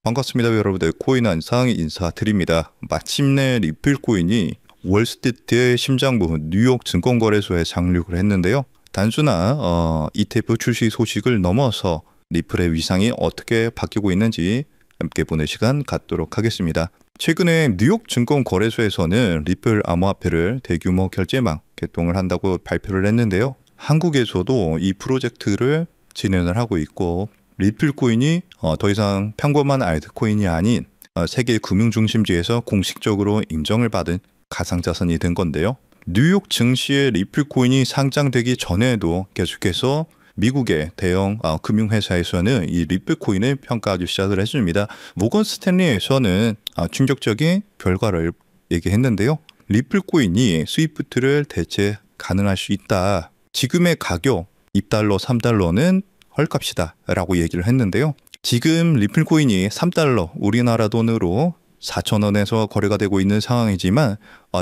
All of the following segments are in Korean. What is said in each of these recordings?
반갑습니다, 여러분들. 코인 한상 인사드립니다. 마침내 리플 코인이 월스트리트의 심장부 뉴욕 증권거래소에 상륙을 했는데요. 단순한 ETF 출시 소식을 넘어서 리플의 위상이 어떻게 바뀌고 있는지 함께 보는 시간 갖도록 하겠습니다. 최근에 뉴욕 증권거래소에서는 리플 암호화폐를 대규모 결제망 개통을 한다고 발표를 했는데요. 한국에서도 이 프로젝트를 진행을 하고 있고, 리플 코인이 더 이상 평범한 알트코인이 아닌 세계 금융 중심지에서 공식적으로 인정을 받은 가상자산이 된 건데요. 뉴욕 증시에 리플 코인이 상장되기 전에도 계속해서 미국의 대형 금융회사에서는 이 리플 코인을 평가하기 시작을 했습니다. 모건 스탠리에서는 충격적인 결과를 얘기했는데요. 리플 코인이 스위프트를 대체 가능할 수 있다. 지금의 가격 2달러, 3달러는 헐값이다 라고 얘기를 했는데요. 지금 리플 코인이 3달러, 우리나라 돈으로 4,000원에서 거래가 되고 있는 상황이지만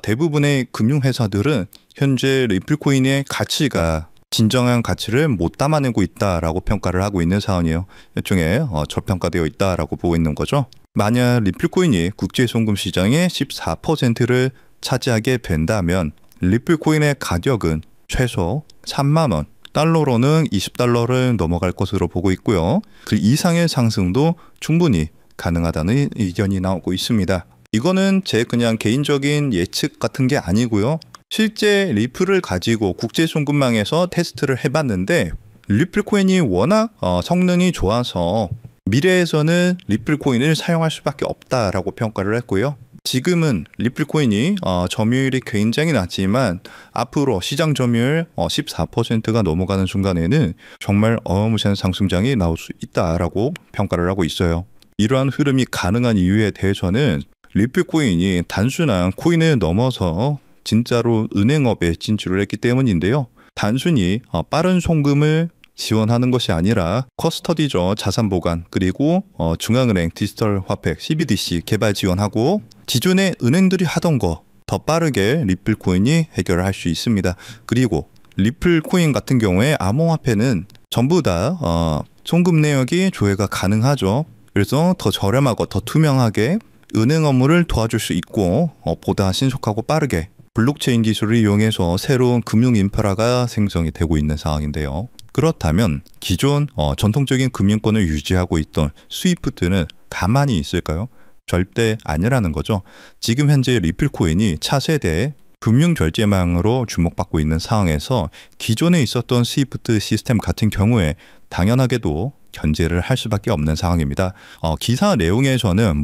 대부분의 금융회사들은 현재 리플 코인의 가치가 진정한 가치를 못 담아내고 있다라고 평가를 하고 있는 상황이에요. 일종의 저평가되어 있다라고 보고 있는 거죠. 만약 리플 코인이 국제 송금 시장의 14%를 차지하게 된다면 리플 코인의 가격은 최소 3만 원, 달러로는 20달러를 넘어갈 것으로 보고 있고요. 그 이상의 상승도 충분히 가능하다는 의견이 나오고 있습니다. 이거는 제 그냥 개인적인 예측 같은 게 아니고요. 실제 리플을 가지고 국제송금망에서 테스트를 해봤는데 리플 코인이 워낙 성능이 좋아서 미래에서는 리플 코인을 사용할 수밖에 없다라고 평가를 했고요. 지금은 리플 코인이 점유율이 굉장히 낮지만 앞으로 시장 점유율 14%가 넘어가는 순간에는 정말 어마무시한 상승장이 나올 수 있다라고 평가를 하고 있어요. 이러한 흐름이 가능한 이유에 대해서는 리플 코인이 단순한 코인을 넘어서 진짜로 은행업에 진출을 했기 때문인데요. 단순히 빠른 송금을 지원하는 것이 아니라 커스터디죠, 자산 보관, 그리고 중앙은행 디지털 화폐 CBDC 개발 지원하고 기존의 은행들이 하던 거 더 빠르게 리플 코인이 해결을 할 수 있습니다. 그리고 리플 코인 같은 경우에 암호화폐는 전부 다 송금 내역이 조회가 가능하죠. 그래서 더 저렴하고 더 투명하게 은행 업무를 도와줄 수 있고 보다 신속하고 빠르게 블록체인 기술을 이용해서 새로운 금융 인프라가 생성이 되고 있는 상황인데요. 그렇다면 기존 전통적인 금융권을 유지하고 있던 스위프트는 가만히 있을까요? 절대 아니라는 거죠. 지금 현재 리플 코인이 차세대 금융 결제망으로 주목받고 있는 상황에서 기존에 있었던 스위프트 시스템 같은 경우에 당연하게도 견제를 할 수밖에 없는 상황입니다. 기사 내용에서는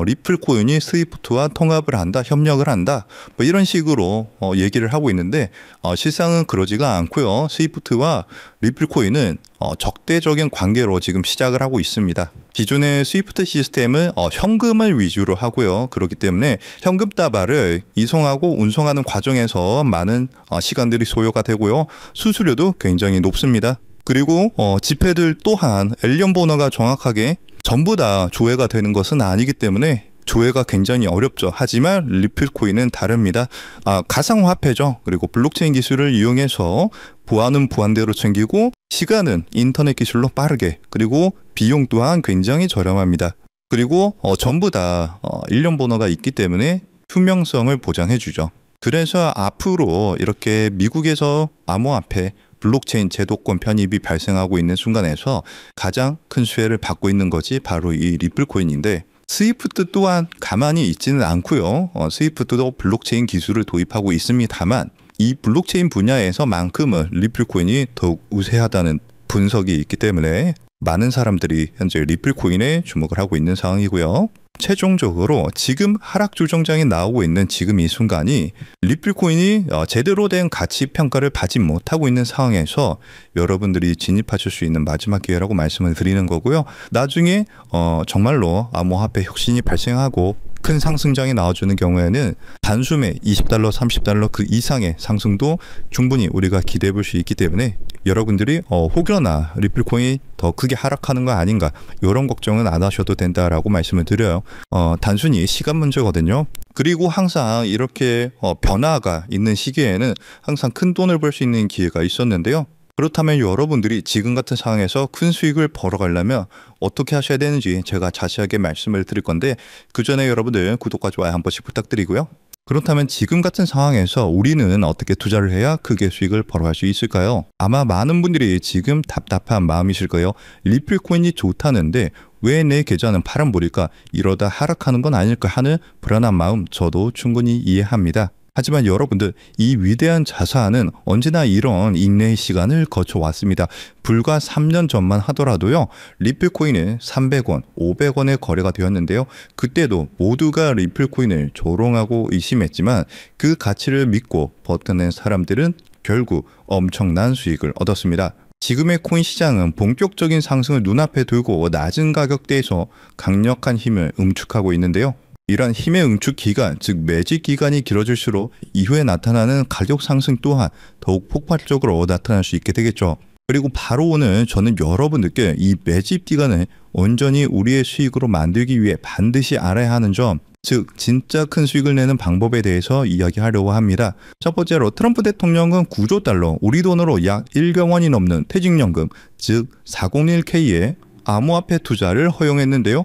리플 코인이 스위프트와 통합을 한다, 협력을 한다, 뭐 이런 식으로 얘기를 하고 있는데 실상은 그러지가 않고요. 스위프트와 리플 코인은 적대적인 관계로 지금 시작을 하고 있습니다. 기존의 스위프트 시스템은 현금을 위주로 하고요. 그렇기 때문에 현금 다발을 이송하고 운송하는 과정에서 많은 시간들이 소요가 되고요. 수수료도 굉장히 높습니다. 그리고 지폐들 또한 엘리언 번호가 정확하게 전부 다 조회가 되는 것은 아니기 때문에 조회가 굉장히 어렵죠. 하지만 리플 코인은 다릅니다. 가상화폐죠. 그리고 블록체인 기술을 이용해서 보안은 보안대로 챙기고 시간은 인터넷 기술로 빠르게, 그리고 비용 또한 굉장히 저렴합니다. 그리고 전부 다 일련 번호가 있기 때문에 투명성을 보장해주죠. 그래서 앞으로 이렇게 미국에서 암호화폐 블록체인 제도권 편입이 발생하고 있는 순간에서 가장 큰 수혜를 받고 있는 것이 바로 이 리플 코인인데, 스위프트 또한 가만히 있지는 않고요. 스위프트도 블록체인 기술을 도입하고 있습니다만 이 블록체인 분야에서만큼은 리플 코인이 더욱 우세하다는 분석이 있기 때문에 많은 사람들이 현재 리플 코인에 주목을 하고 있는 상황이고요. 최종적으로 지금 하락 조정장이 나오고 있는 지금 이 순간이 리플 코인이 제대로 된 가치 평가를 받지 못하고 있는 상황에서 여러분들이 진입하실 수 있는 마지막 기회라고 말씀을 드리는 거고요. 나중에 정말로 암호화폐 혁신이 발생하고 큰 상승장이 나와주는 경우에는 단숨에 20달러, 30달러 그 이상의 상승도 충분히 우리가 기대해 볼 수 있기 때문에 여러분들이 혹여나 리플 코인이 더 크게 하락하는 거 아닌가, 이런 걱정은 안 하셔도 된다라고 말씀을 드려요. 단순히 시간 문제거든요. 그리고 항상 이렇게 변화가 있는 시기에는 항상 큰 돈을 벌 수 있는 기회가 있었는데요. 그렇다면 여러분들이 지금 같은 상황에서 큰 수익을 벌어가려면 어떻게 하셔야 되는지 제가 자세하게 말씀을 드릴 건데, 그 전에 여러분들 구독과 좋아요 한 번씩 부탁드리고요. 그렇다면 지금 같은 상황에서 우리는 어떻게 투자를 해야 크게 수익을 벌어갈 수 있을까요? 아마 많은 분들이 지금 답답한 마음이실 거예요. 리플 코인이 좋다는데 왜 내 계좌는 파란불일까? 이러다 하락하는 건 아닐까 하는 불안한 마음 저도 충분히 이해합니다. 하지만 여러분들, 이 위대한 자산은 언제나 이런 인내의 시간을 거쳐왔습니다. 불과 3년 전만 하더라도요, 리플코인은 300원, 500원에 거래가 되었는데요. 그때도 모두가 리플코인을 조롱하고 의심했지만 그 가치를 믿고 버텨낸 사람들은 결국 엄청난 수익을 얻었습니다. 지금의 코인 시장은 본격적인 상승을 눈앞에 두고 낮은 가격대에서 강력한 힘을 응축하고 있는데요. 이러한 힘의 응축 기간, 즉 매집 기간이 길어질수록 이후에 나타나는 가격 상승 또한 더욱 폭발적으로 나타날 수 있게 되겠죠. 그리고 바로 오늘 저는 여러분들께 이 매집 기간을 온전히 우리의 수익으로 만들기 위해 반드시 알아야 하는 점, 즉 진짜 큰 수익을 내는 방법에 대해서 이야기하려고 합니다. 첫 번째로 트럼프 대통령은 9조 달러, 우리 돈으로 약 1억 원이 넘는 퇴직연금, 즉 401k의 암호화폐 투자를 허용했는데요.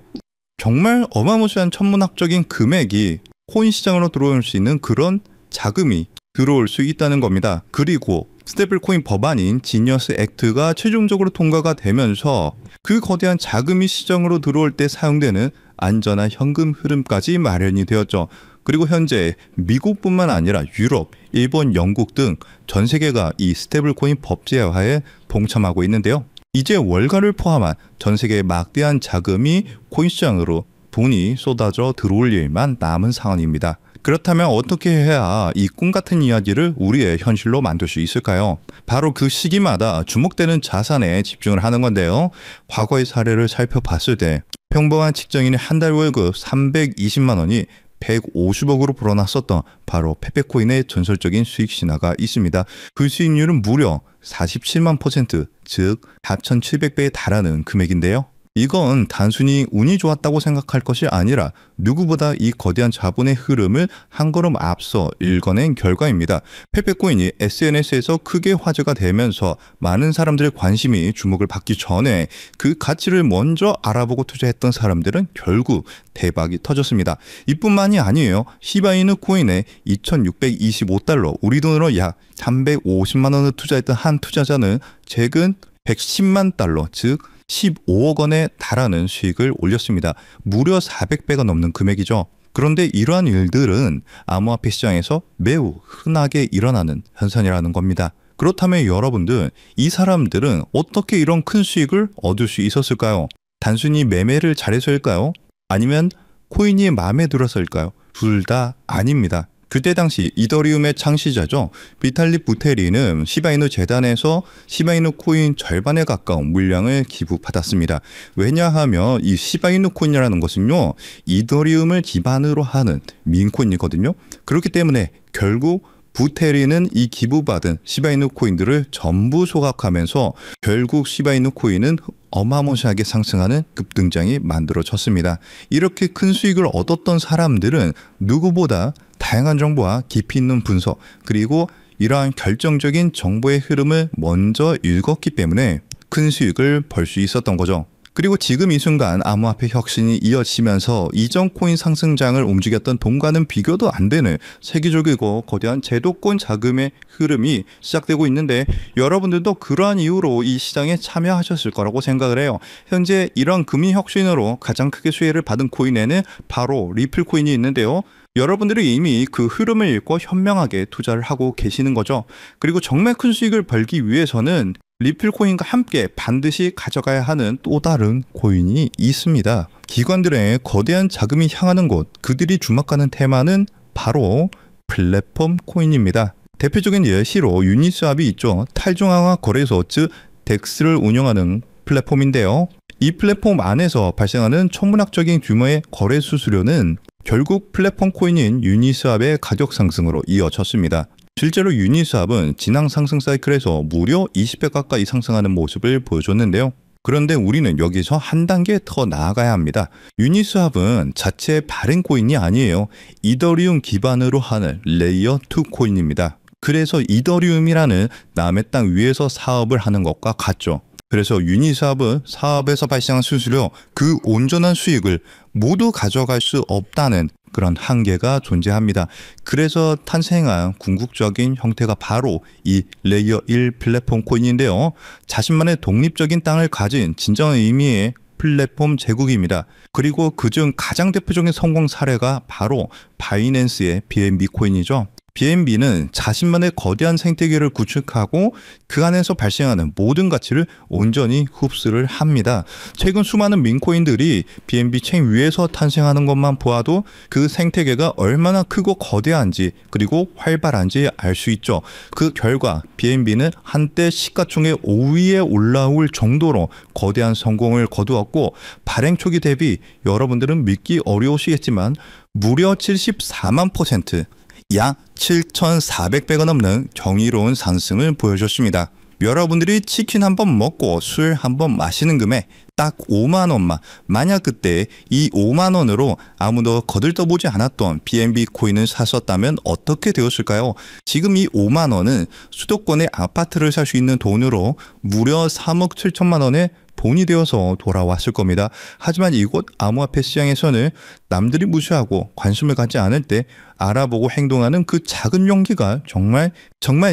정말 어마무시한 천문학적인 금액이 코인 시장으로 들어올 수 있는 그런 자금이 들어올 수 있다는 겁니다. 그리고 스테이블 코인 법안인 지니어스 액트가 최종적으로 통과가 되면서 그 거대한 자금이 시장으로 들어올 때 사용되는 안전한 현금 흐름까지 마련이 되었죠. 그리고 현재 미국뿐만 아니라 유럽, 일본, 영국 등 전 세계가 이 스테이블 코인 법제화에 동참하고 있는데요. 이제 월가를 포함한 전 세계의 막대한 자금이 코인 시장으로 돈이 쏟아져 들어올 일만 남은 상황입니다. 그렇다면 어떻게 해야 이 꿈 같은 이야기를 우리의 현실로 만들 수 있을까요? 바로 그 시기마다 주목되는 자산에 집중을 하는 건데요. 과거의 사례를 살펴봤을 때 평범한 직장인의 한 달 월급 320만 원이 150억으로 불어났었던 바로 페페코인의 전설적인 수익 신화가 있습니다. 그 수익률은 무려 47만 %, 즉 4,700배에 달하는 금액인데요. 이건 단순히 운이 좋았다고 생각할 것이 아니라 누구보다 이 거대한 자본의 흐름을 한 걸음 앞서 읽어낸 결과입니다. 페페코인이 SNS에서 크게 화제가 되면서 많은 사람들의 관심이 주목을 받기 전에 그 가치를 먼저 알아보고 투자했던 사람들은 결국 대박이 터졌습니다. 이뿐만이 아니에요. 시바이누 코인에 2,625달러, 우리 돈으로 약 350만 원을 투자했던 한 투자자는 최근 110만 달러, 즉 15억 원에 달하는 수익을 올렸습니다. 무려 400배가 넘는 금액이죠. 그런데 이러한 일들은 암호화폐 시장에서 매우 흔하게 일어나는 현상이라는 겁니다. 그렇다면 여러분들, 이 사람들은 어떻게 이런 큰 수익을 얻을 수 있었을까요? 단순히 매매를 잘해서일까요? 아니면 코인이 마음에 들어서일까요? 둘 다 아닙니다. 그때 당시 이더리움의 창시자죠. 비탈릭 부테린은 시바이누 재단에서 시바이누 코인 절반에 가까운 물량을 기부받았습니다. 왜냐하면 이 시바이누 코인이라는 것은요, 이더리움을 기반으로 하는 민코인이거든요. 그렇기 때문에 결국 부테린은 이 기부받은 시바이누 코인들을 전부 소각하면서 결국 시바이누 코인은 어마무시하게 상승하는 급등장이 만들어졌습니다. 이렇게 큰 수익을 얻었던 사람들은 누구보다 다양한 정보와 깊이 있는 분석, 그리고 이러한 결정적인 정보의 흐름을 먼저 읽었기 때문에 큰 수익을 벌 수 있었던 거죠. 그리고 지금 이 순간 암호화폐 혁신이 이어지면서 이전 코인 상승장을 움직였던 돈과는 비교도 안 되는 세계적이고 거대한 제도권 자금의 흐름이 시작되고 있는데, 여러분들도 그러한 이유로 이 시장에 참여하셨을 거라고 생각을 해요. 현재 이런 금융 혁신으로 가장 크게 수혜를 받은 코인에는 바로 리플 코인이 있는데요. 여러분들이 이미 그 흐름을 읽고 현명하게 투자를 하고 계시는 거죠. 그리고 정말 큰 수익을 벌기 위해서는 리플 코인과 함께 반드시 가져가야 하는 또 다른 코인이 있습니다. 기관들의 거대한 자금이 향하는 곳, 그들이 주목하는 테마는 바로 플랫폼 코인입니다. 대표적인 예시로 유니스왑이 있죠. 탈중앙화 거래소, 즉 덱스를 운영하는 플랫폼인데요. 이 플랫폼 안에서 발생하는 천문학적인 규모의 거래 수수료는 결국 플랫폼 코인인 유니스왑의 가격 상승으로 이어졌습니다. 실제로 유니스왑은 지난 상승 사이클에서 무려 20배 가까이 상승하는 모습을 보여줬는데요. 그런데 우리는 여기서 한 단계 더 나아가야 합니다. 유니스왑은 자체 발행 코인이 아니에요. 이더리움 기반으로 하는 레이어 2 코인입니다. 그래서 이더리움이라는 남의 땅 위에서 사업을 하는 것과 같죠. 그래서 유니스왑은 사업에서 발생한 수수료 그 온전한 수익을 모두 가져갈 수 없다는 그런 한계가 존재합니다. 그래서 탄생한 궁극적인 형태가 바로 이 레이어 1 플랫폼 코인인데요. 자신만의 독립적인 땅을 가진 진정한 의미의 플랫폼 제국입니다. 그리고 그중 가장 대표적인 성공 사례가 바로 바이낸스의 BNB 코인이죠. BNB는 자신만의 거대한 생태계를 구축하고 그 안에서 발생하는 모든 가치를 온전히 흡수를 합니다. 최근 수많은 민코인들이 BNB 체인 위에서 탄생하는 것만 보아도 그 생태계가 얼마나 크고 거대한지 그리고 활발한지 알 수 있죠. 그 결과 BNB는 한때 시가총액 5위에 올라올 정도로 거대한 성공을 거두었고 발행 초기 대비 여러분들은 믿기 어려우시겠지만 무려 74만 %, 약 7,400배가 넘는 경이로운 상승을 보여줬습니다. 여러분들이 치킨 한 번 먹고 술 한 번 마시는 금액 딱 5만 원만, 만약 그때 이 5만 원으로 아무도 거들떠보지 않았던 BNB 코인을 샀었다면 어떻게 되었을까요? 지금 이 5만 원은 수도권의 아파트를 살 수 있는 돈으로 무려 3억 7천만 원의 돈이 되어서 돌아왔을 겁니다. 하지만 이곳 암호화폐 시장에서는 남들이 무시하고 관심을 갖지 않을 때 알아보고 행동하는 그 작은 용기가 정말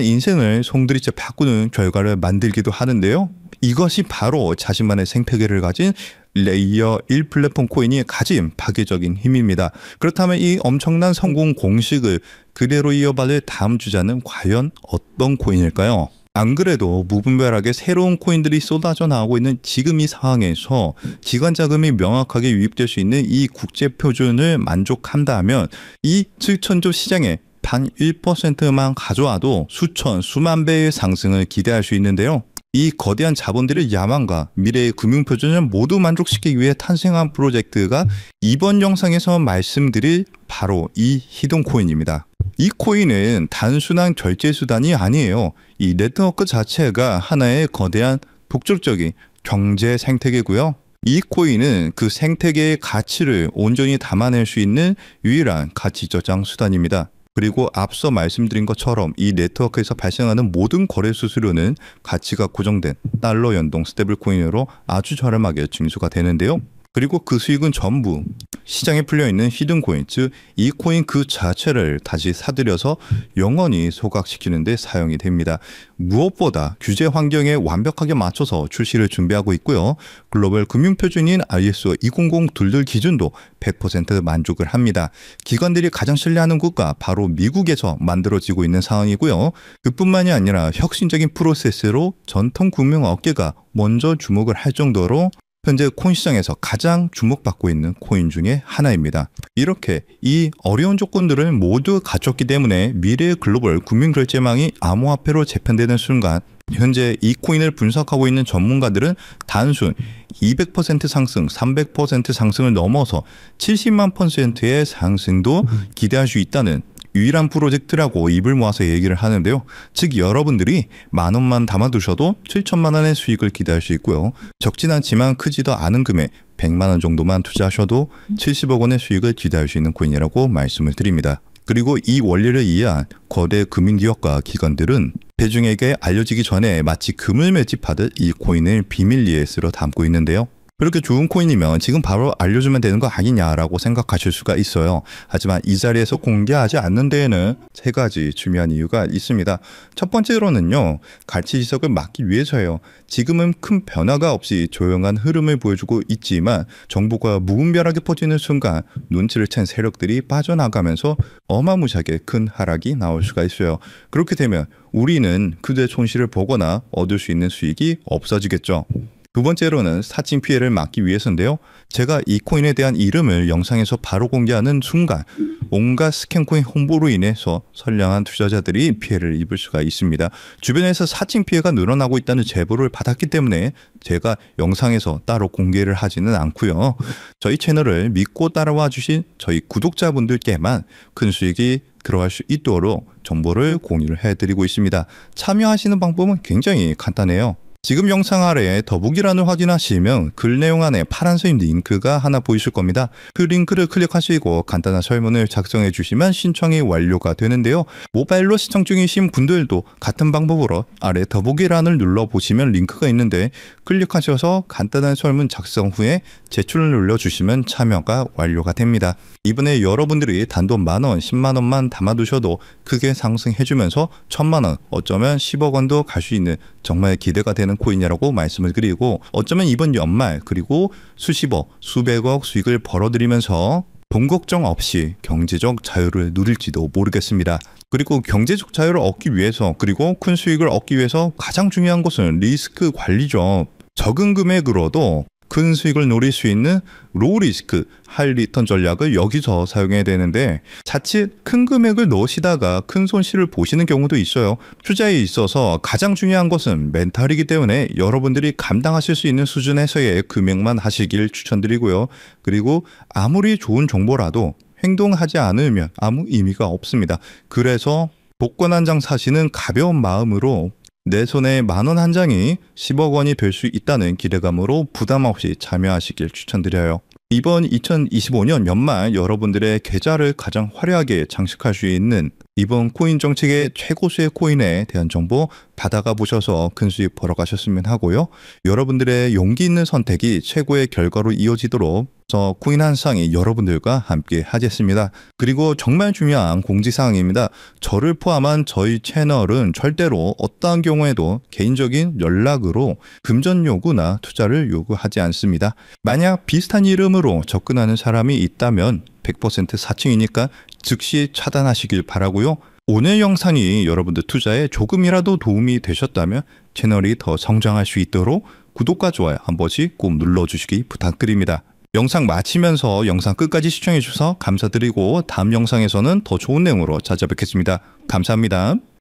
인생을 송두리째 바꾸는 결과를 만들기도 하는데요. 이것이 바로 자신만의 생태계를 가진 레이어 1 플랫폼 코인이 가진 파괴적인 힘입니다. 그렇다면 이 엄청난 성공 공식을 그대로 이어받을 다음 주자는 과연 어떤 코인일까요? 안 그래도 무분별하게 새로운 코인들이 쏟아져 나오고 있는 지금 이 상황에서 기관 자금이 명확하게 유입될 수 있는 이 국제 표준을 만족한다면 이 7천조 시장에 단 1%만 가져와도 수만 배의 상승을 기대할 수 있는데요. 이 거대한 자본들의 야망과 미래의 금융표준을 모두 만족시키기 위해 탄생한 프로젝트가 이번 영상에서 말씀드릴 바로 이 히든 코인입니다. 이 코인은 단순한 결제 수단이 아니에요. 이 네트워크 자체가 하나의 거대한 독점적인 경제 생태계고요. 이 코인은 그 생태계의 가치를 온전히 담아낼 수 있는 유일한 가치 저장 수단입니다. 그리고 앞서 말씀드린 것처럼 이 네트워크에서 발생하는 모든 거래 수수료는 가치가 고정된 달러 연동 스테이블 코인으로 아주 저렴하게 징수가 되는데요. 그리고 그 수익은 전부 시장에 풀려있는 히든 코인, 즉 이 코인 그 자체를 다시 사들여서 영원히 소각시키는 데 사용이 됩니다. 무엇보다 규제 환경에 완벽하게 맞춰서 출시를 준비하고 있고요. 글로벌 금융표준인 ISO 2002 기준도 100% 만족을 합니다. 기관들이 가장 신뢰하는 국가 바로 미국에서 만들어지고 있는 상황이고요. 그뿐만이 아니라 혁신적인 프로세스로 전통 금융 업계가 먼저 주목을 할 정도로 현재 코인 시장에서 가장 주목받고 있는 코인 중에 하나입니다. 이렇게 이 어려운 조건들을 모두 갖췄기 때문에 미래의 글로벌 금융결제망이 암호화폐로 재편되는 순간 현재 이 코인을 분석하고 있는 전문가들은 단순 200% 상승, 300% 상승을 넘어서 70만 %의 상승도 기대할 수 있다는 유일한 프로젝트라고 입을 모아서 얘기를 하는데요. 즉 여러분들이 10,000원만 담아두셔도 7천만 원의 수익을 기대할 수 있고요. 적진 않지만 크지도 않은 금액 100만 원 정도만 투자하셔도 70억 원의 수익을 기대할 수 있는 코인이라고 말씀을 드립니다. 그리고 이 원리를 이해한 거대 금융기업과 기관들은 대중에게 알려지기 전에 마치 금을 매집하듯 이 코인을 비밀 리에스로 담고 있는데요. 그렇게 좋은 코인이면 지금 바로 알려주면 되는 거 아니냐라고 생각하실 수가 있어요. 하지만 이 자리에서 공개하지 않는 데에는 3가지 중요한 이유가 있습니다. 첫 번째로는요, 가치 지석을 막기 위해서예요. 지금은 큰 변화가 없이 조용한 흐름을 보여주고 있지만 정보가 무분별하게 퍼지는 순간 눈치를 챈 세력들이 빠져나가면서 어마무시하게 큰 하락이 나올 수가 있어요. 그렇게 되면 우리는 그들의 손실을 보거나 얻을 수 있는 수익이 없어지겠죠. 두 번째로는 사칭 피해를 막기 위해서인데요. 제가 이 코인에 대한 이름을 영상에서 바로 공개하는 순간 온갖 스캔코인 홍보로 인해서 선량한 투자자들이 피해를 입을 수가 있습니다. 주변에서 사칭 피해가 늘어나고 있다는 제보를 받았기 때문에 제가 영상에서 따로 공개를 하지는 않고요. 저희 채널을 믿고 따라와 주신 저희 구독자분들께만 큰 수익이 들어갈 수 있도록 정보를 공유를 해드리고 있습니다. 참여하시는 방법은 굉장히 간단해요. 지금 영상 아래에 더보기란을 확인하시면 글 내용 안에 파란색 링크가 하나 보이실 겁니다. 그 링크를 클릭하시고 간단한 설문을 작성해 주시면 신청이 완료가 되는데요. 모바일로 시청 중이신 분들도 같은 방법으로 아래 더보기란을 눌러보시면 링크가 있는데 클릭하셔서 간단한 설문 작성 후에 제출을 눌러주시면 참여가 완료가 됩니다. 이번에 여러분들이 단돈 만원, 10만원만 담아두셔도 크게 상승해주면서 1000만원, 어쩌면 10억 원도 갈 수 있는 정말 기대가 되는 코인이라고 말씀을 드리고, 어쩌면 이번 연말 그리고 수십억, 수백억 수익을 벌어들이면서 돈 걱정 없이 경제적 자유를 누릴지도 모르겠습니다. 그리고 경제적 자유를 얻기 위해서, 그리고 큰 수익을 얻기 위해서 가장 중요한 것은 리스크 관리죠. 적은 금액으로도 큰 수익을 노릴 수 있는 로우 리스크, 하이 리턴 전략을 여기서 사용해야 되는데, 자칫 큰 금액을 넣으시다가 큰 손실을 보시는 경우도 있어요. 투자에 있어서 가장 중요한 것은 멘탈이기 때문에 여러분들이 감당하실 수 있는 수준에서의 금액만 하시길 추천드리고요. 그리고 아무리 좋은 정보라도 행동하지 않으면 아무 의미가 없습니다. 그래서 복권 한 장 사시는 가벼운 마음으로 내 손에 만원 한 장이 10억 원이 될 수 있다는 기대감으로 부담 없이 참여하시길 추천드려요. 이번 2025년 연말 여러분들의 계좌를 가장 화려하게 장식할 수 있는 이번 코인 정책의 최고수의 코인에 대한 정보 받아가 보셔서 큰 수익 벌어가셨으면 하고요. 여러분들의 용기 있는 선택이 최고의 결과로 이어지도록 저 코인 한 쌍이 여러분들과 함께 하겠습니다. 그리고 정말 중요한 공지사항입니다. 저를 포함한 저희 채널은 절대로 어떠한 경우에도 개인적인 연락으로 금전 요구나 투자를 요구하지 않습니다. 만약 비슷한 이름으로 접근하는 사람이 있다면 100% 사칭이니까 즉시 차단하시길 바라고요. 오늘 영상이 여러분들 투자에 조금이라도 도움이 되셨다면 채널이 더 성장할 수 있도록 구독과 좋아요 한 번씩 꼭 눌러주시기 부탁드립니다. 영상 마치면서 영상 끝까지 시청해 주셔서 감사드리고 다음 영상에서는 더 좋은 내용으로 찾아뵙겠습니다. 감사합니다.